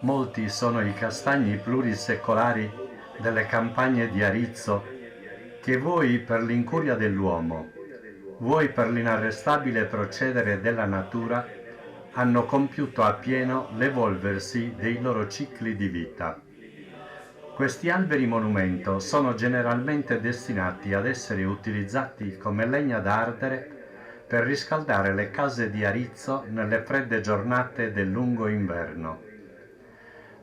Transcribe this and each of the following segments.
Molti sono i castagni plurisecolari delle campagne di Arezzo che vuoi per l'incuria dell'uomo, vuoi per l'inarrestabile procedere della natura, hanno compiuto appieno l'evolversi dei loro cicli di vita. Questi alberi monumento sono generalmente destinati ad essere utilizzati come legna da ardere per riscaldare le case di Arezzo nelle fredde giornate del lungo inverno.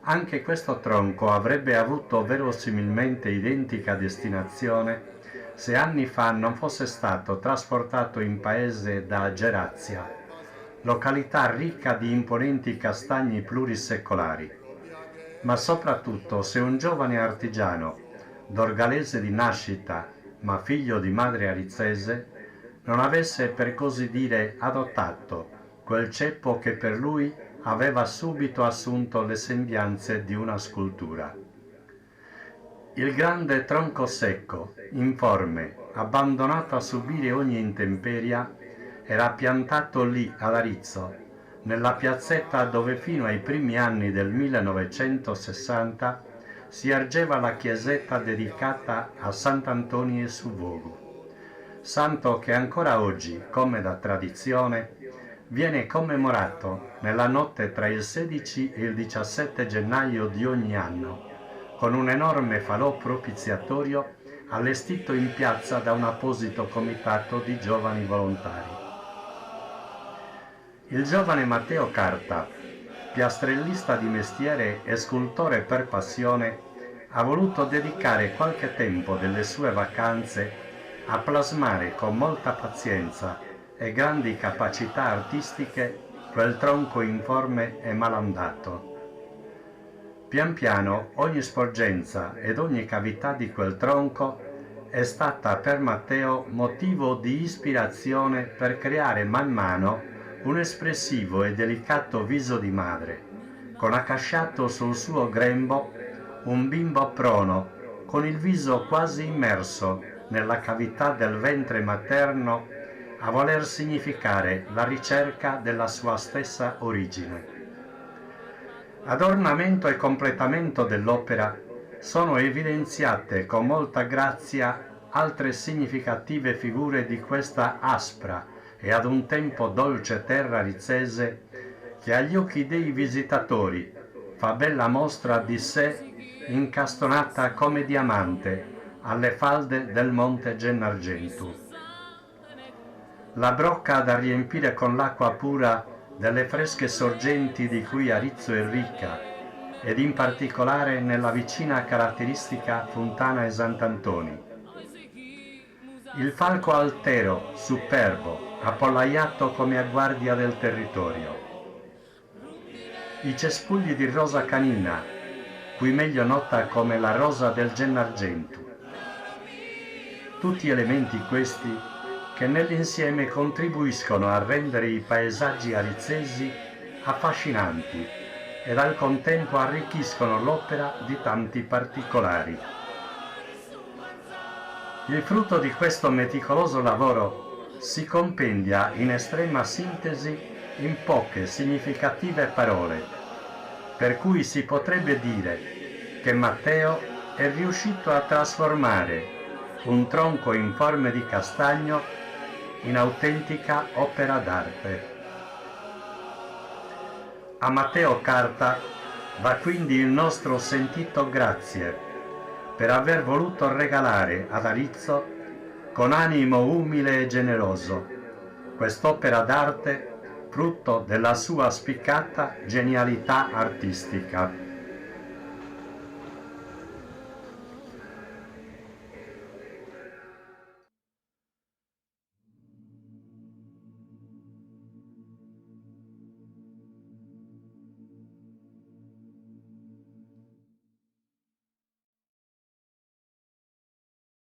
Anche questo tronco avrebbe avuto verosimilmente identica destinazione se anni fa non fosse stato trasportato in paese da Gerazia, località ricca di imponenti castagni plurisecolari, ma soprattutto se un giovane artigiano, dorgalese di nascita ma figlio di madre arizzese, non avesse per così dire adottato quel ceppo che per lui aveva subito assunto le sembianze di una scultura. Il grande tronco secco, informe, abbandonato a subire ogni intemperia, era piantato lì ad Arezzo, nella piazzetta dove fino ai primi anni del 1960 si ergeva la chiesetta dedicata a Sant'Antonio su Vogu, santo che ancora oggi, come da tradizione, viene commemorato nella notte tra il 16 e il 17 gennaio di ogni anno, con un enorme falò propiziatorio allestito in piazza da un apposito comitato di giovani volontari. Il giovane Matteo Carta, piastrellista di mestiere e scultore per passione, ha voluto dedicare qualche tempo delle sue vacanze a plasmare con molta pazienza e grandi capacità artistiche quel tronco informe e malandato. Pian piano ogni sporgenza ed ogni cavità di quel tronco è stata per Matteo motivo di ispirazione per creare man mano un espressivo e delicato viso di madre, con accasciato sul suo grembo un bimbo prono, con il viso quasi immerso nella cavità del ventre materno, a voler significare la ricerca della sua stessa origine. Ad ornamento e completamento dell'opera sono evidenziate con molta grazia altre significative figure di questa aspra e ad un tempo dolce terra arizzese che agli occhi dei visitatori fa bella mostra di sé incastonata come diamante alle falde del monte Gennargentu. La brocca da riempire con l'acqua pura delle fresche sorgenti di cui Arezzo è ricca, ed in particolare nella vicina caratteristica Fontana e Sant'Antoni. Il falco altero, superbo, appollaiato come a guardia del territorio. I cespugli di rosa canina, cui meglio nota come la rosa del Gennargentu. Tutti elementi questi che nell'insieme contribuiscono a rendere i paesaggi arizzesi affascinanti ed al contempo arricchiscono l'opera di tanti particolari. Il frutto di questo meticoloso lavoro si compendia in estrema sintesi in poche significative parole, per cui si potrebbe dire che Matteo è riuscito a trasformare un tronco in forma di castagno in autentica opera d'arte. A Matteo Carta va quindi il nostro sentito grazie per aver voluto regalare ad Arezzo, con animo umile e generoso, quest'opera d'arte frutto della sua spiccata genialità artistica.